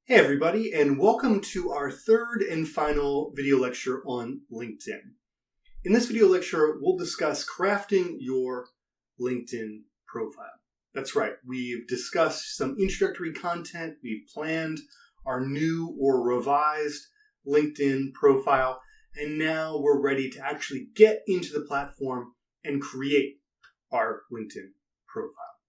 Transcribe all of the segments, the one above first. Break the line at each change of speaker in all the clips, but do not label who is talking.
Hey everybody, and welcome to our third and final video lecture on LinkedIn. In this video lecture, we'll discuss crafting your LinkedIn profile. That's right, we've discussed some introductory content, we've planned our new or revised LinkedIn profile, and now we're ready to actually get into the platform and create our LinkedIn profile.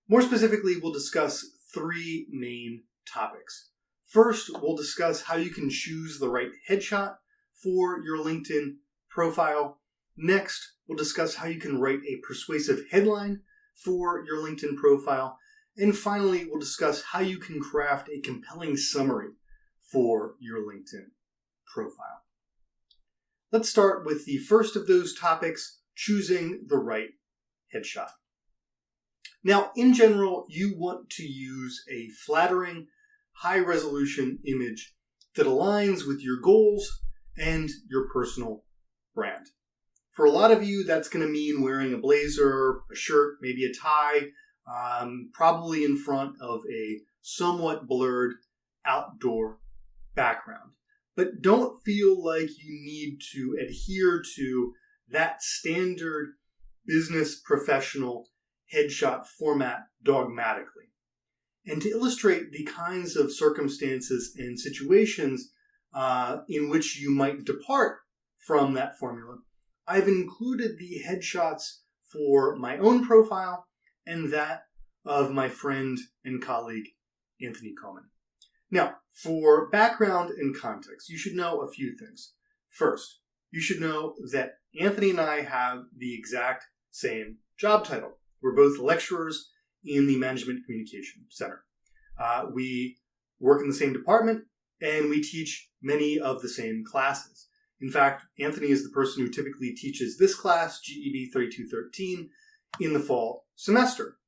More specifically, we'll discuss three main topics. First, we'll discuss how you can choose the right headshot for your LinkedIn profile. Next, we'll discuss how you can write a persuasive headline for your LinkedIn profile. And finally, we'll discuss how you can craft a compelling summary for your LinkedIn profile. Let's start with the first of those topics, choosing the right headshot. Now, in general, you want to use a flattering, high-resolution image that aligns with your goals and your personal brand. For a lot of you, that's going to mean wearing a blazer, a shirt, maybe a tie, probably in front of a somewhat blurred outdoor background. But don't feel like you need to adhere to that standard business professional headshot format dogmatically. And to illustrate the kinds of circumstances and situations in which you might depart from that formula, I've included the headshots for my own profile and that of my friend and colleague, Anthony Coleman. Now, for background and context, you should know a few things. First, you should know that Anthony and I have the exact same job title. We're both lecturers in the Management Communication Center. We work in the same department, and we teach many of the same classes. In fact, Anthony is the person who typically teaches this class, GEB 3213, in the fall semester.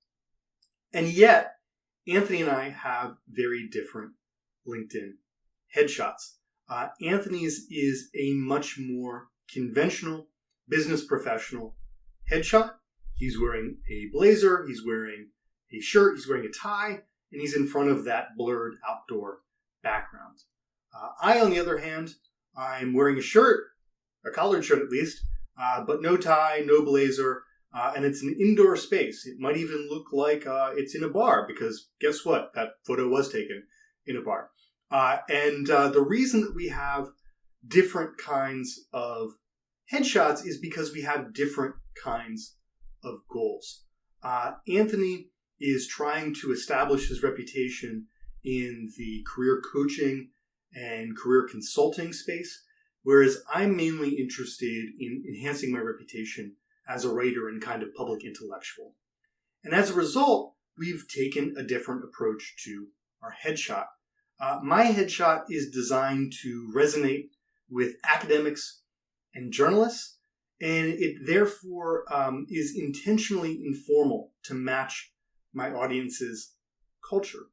And yet, Anthony and I have very different LinkedIn headshots. Anthony's is a much more conventional business professional headshot. He's wearing a blazer, he's wearing a shirt, he's wearing a tie, and he's in front of that blurred outdoor background. I, on the other hand, I'm wearing a shirt, a collared shirt at least, but no tie, no blazer, and it's an indoor space. It might even look like it's in a bar, because guess what? That photo was taken in a bar. And the reason that we have different kinds of headshots is because we have different kinds of goals. Anthony is trying to establish his reputation in the career coaching and career consulting space, whereas I'm mainly interested in enhancing my reputation as a writer and kind of public intellectual. And as a result, we've taken a different approach to our headshot. My headshot is designed to resonate with academics and journalists, and it therefore is intentionally informal to match my audience's culture.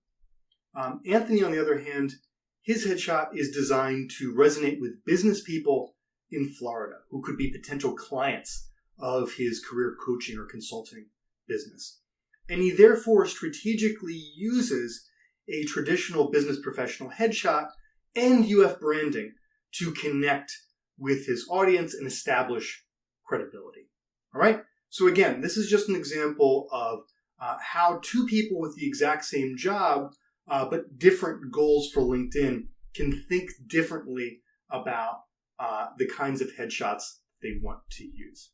Anthony, on the other hand, his headshot is designed to resonate with business people in Florida who could be potential clients of his career coaching or consulting business. And he therefore strategically uses a traditional business professional headshot and UF branding to connect with his audience and establish credibility. All right? So again, this is just an example of how two people with the exact same job, but different goals for LinkedIn, can think differently about the kinds of headshots they want to use.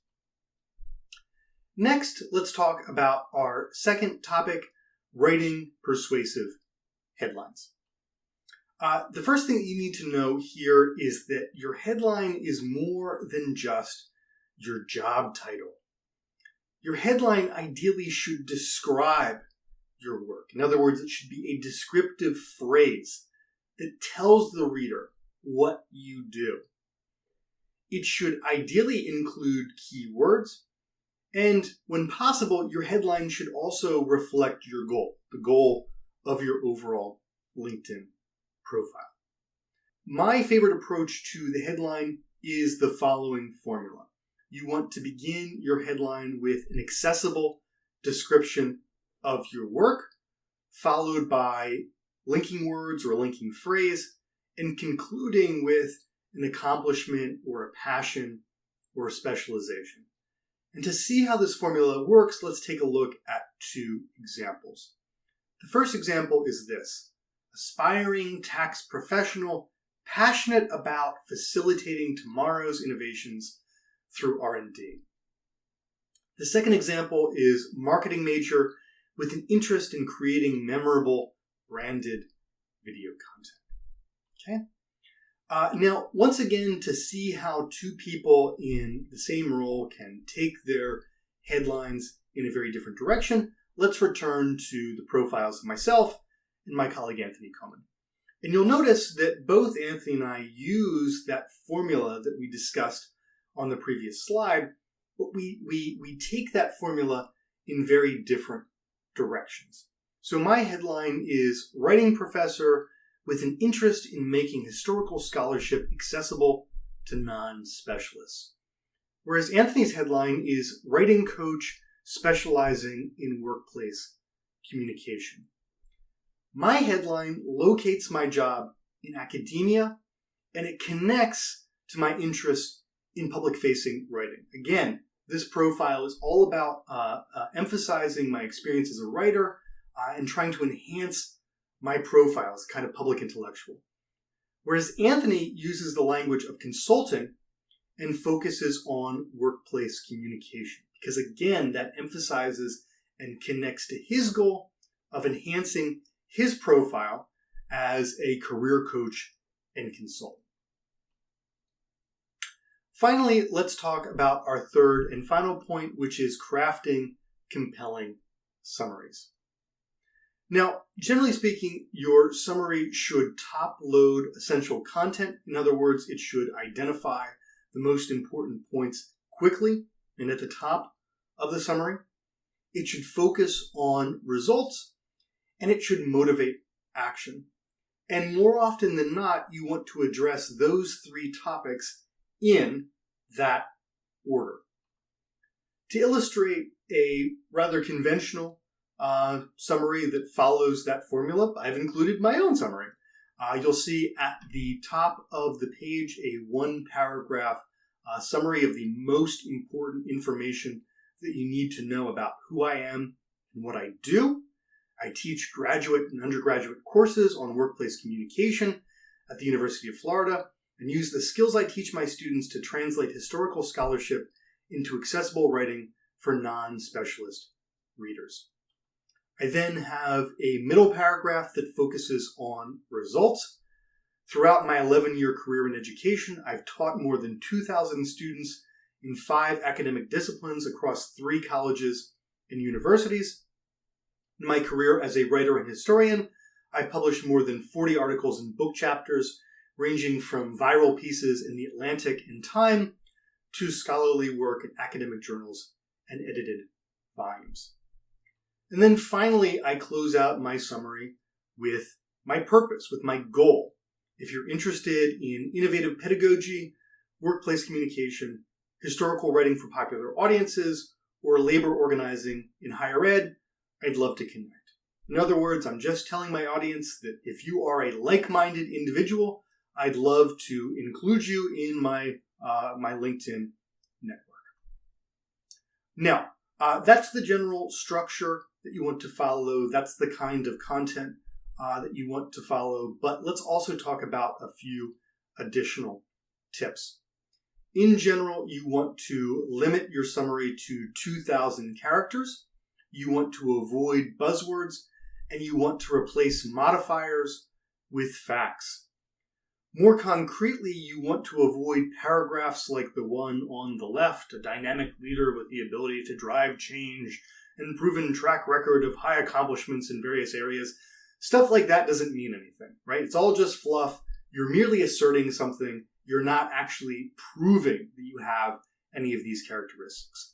Next, let's talk about our second topic, writing persuasive headlines. The first thing that you need to know here is that your headline is more than just your job title. Your headline ideally should describe your work. In other words, it should be a descriptive phrase that tells the reader what you do. It should ideally include keywords, and when possible, your headline should also reflect your goal, the goal of your overall LinkedIn profile. My favorite approach to the headline is the following formula. You want to begin your headline with an accessible description of your work, followed by linking words or a linking phrase, and concluding with an accomplishment or a passion or a specialization. And to see how this formula works, let's take a look at two examples. The first example is this: aspiring tax professional, passionate about facilitating tomorrow's innovations through R&D. The second example is marketing major with an interest in creating memorable branded video content. Okay. Now, once again, to see how two people in the same role can take their headlines in a very different direction, let's return to the profiles of myself and my colleague Anthony Coman. And you'll notice that both Anthony and I use that formula that we discussed on the previous slide, but we take that formula in very different directions. So my headline is Writing Professor with an Interest in Making Historical Scholarship Accessible to Non-Specialists. Whereas Anthony's headline is Writing Coach Specializing in Workplace Communication. My headline locates my job in academia, and it connects to my interest in public-facing writing. Again, this profile is all about emphasizing my experience as a writer and trying to enhance my profile as a kind of public intellectual. Whereas Anthony uses the language of consulting and focuses on workplace communication, because again, that emphasizes and connects to his goal of enhancing his profile as a career coach and consultant. Finally, let's talk about our third and final point, which is crafting compelling summaries. Now, generally speaking, your summary should top-load essential content. In other words, it should identify the most important points quickly and at the top of the summary. It should focus on results, and it should motivate action. And more often than not, you want to address those three topics in that order. To illustrate a rather conventional summary that follows that formula, I've included my own summary. You'll see at the top of the page a one-paragraph summary of the most important information that you need to know about who I am and what I do. I teach graduate and undergraduate courses on workplace communication at the University of Florida and use the skills I teach my students to translate historical scholarship into accessible writing for non-specialist readers. I then have a middle paragraph that focuses on results. Throughout my 11-year career in education, I've taught more than 2,000 students in 5 academic disciplines across 3 colleges and universities. In my career as a writer and historian, I've published more than 40 articles and book chapters, ranging from viral pieces in The Atlantic and Time to scholarly work in academic journals and edited volumes. And then finally, I close out my summary with my purpose, with my goal. If you're interested in innovative pedagogy, workplace communication, historical writing for popular audiences, or labor organizing in higher ed, I'd love to connect. In other words, I'm just telling my audience that if you are a like-minded individual, I'd love to include you in my LinkedIn network. Now, that's the general structure that you want to follow. That's the kind of content that you want to follow. But let's also talk about a few additional tips. In general, you want to limit your summary to 2,000 characters. You want to avoid buzzwords, and you want to replace modifiers with facts. More concretely, you want to avoid paragraphs like the one on the left, a dynamic leader with the ability to drive change and proven track record of high accomplishments in various areas. Stuff like that doesn't mean anything, right? It's all just fluff. You're merely asserting something. You're not actually proving that you have any of these characteristics.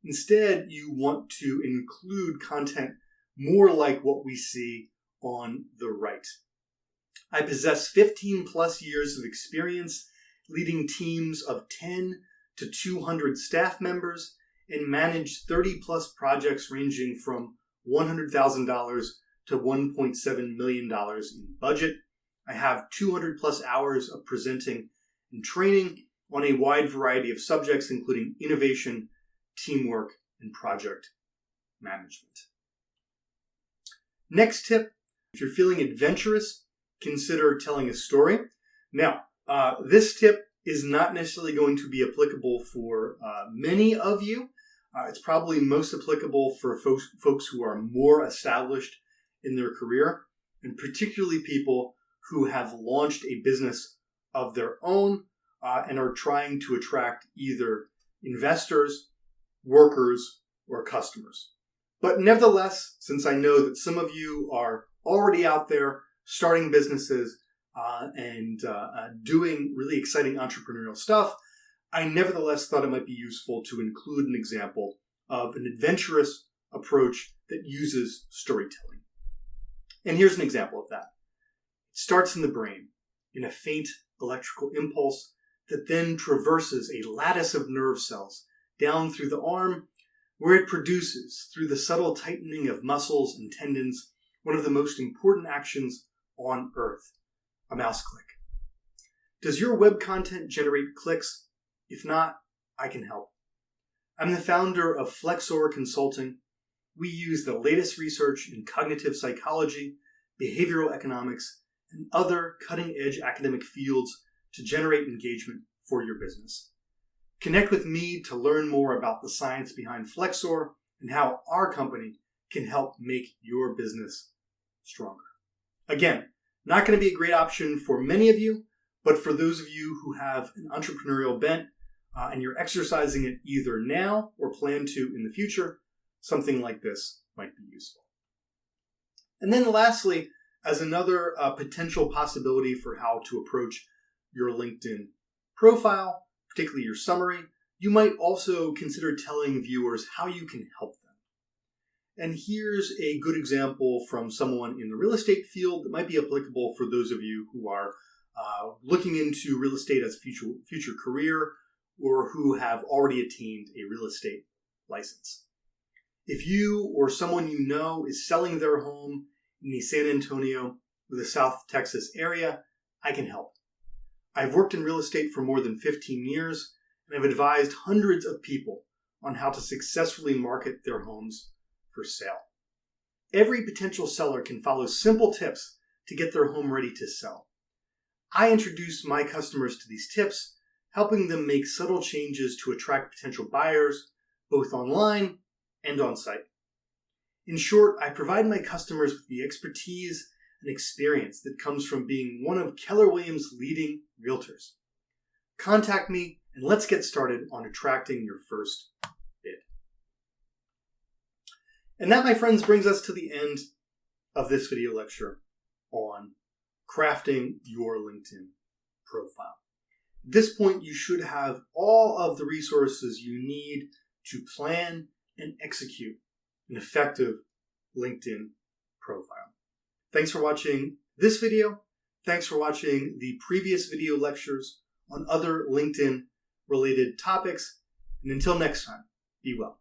Instead, you want to include content more like what we see on the right. I possess 15 plus years of experience leading teams of 10 to 200 staff members and manage 30 plus projects ranging from $100,000 to $1.7 million in budget. I have 200 plus hours of presenting and training on a wide variety of subjects, including innovation, teamwork, and project management. Next tip, if you're feeling adventurous, consider telling a story. Now, this tip is not necessarily going to be applicable for many of you. It's probably most applicable for folks who are more established in their career, and particularly people who have launched a business of their own and are trying to attract either investors, workers, or customers. But nevertheless, since I know that some of you are already out there starting businesses and doing really exciting entrepreneurial stuff, I nevertheless thought it might be useful to include an example of an adventurous approach that uses storytelling. And here's an example of that. It starts in the brain, in a faint electrical impulse that then traverses a lattice of nerve cells down through the arm, where it produces, through the subtle tightening of muscles and tendons, one of the most important actions on Earth, a mouse click. Does your web content generate clicks? If not, I can help. I'm the founder of Flexor Consulting. We use the latest research in cognitive psychology, behavioral economics, and other cutting-edge academic fields to generate engagement for your business. Connect with me to learn more about the science behind Flexor and how our company can help make your business stronger. Again, not going to be a great option for many of you, but for those of you who have an entrepreneurial bent and you're exercising it either now or plan to in the future, something like this might be useful. And then lastly, as another potential possibility for how to approach your LinkedIn profile, particularly your summary, you might also consider telling viewers how you can help them. And here's a good example from someone in the real estate field that might be applicable for those of you who are looking into real estate as a future career or who have already attained a real estate license. If you or someone you know is selling their home in the San Antonio or the South Texas area, I can help. I've worked in real estate for more than 15 years, and I've advised hundreds of people on how to successfully market their homes for sale. Every potential seller can follow simple tips to get their home ready to sell. I introduce my customers to these tips, helping them make subtle changes to attract potential buyers, both online and on site. In short, I provide my customers with the expertise and experience that comes from being one of Keller Williams' leading realtors. Contact me and let's get started on attracting your first bid. And that, my friends, brings us to the end of this video lecture on crafting your LinkedIn profile. At this point, you should have all of the resources you need to plan and execute an effective LinkedIn profile. Thanks for watching this video. Thanks for watching the previous video lectures on other LinkedIn related topics. And until next time, be well.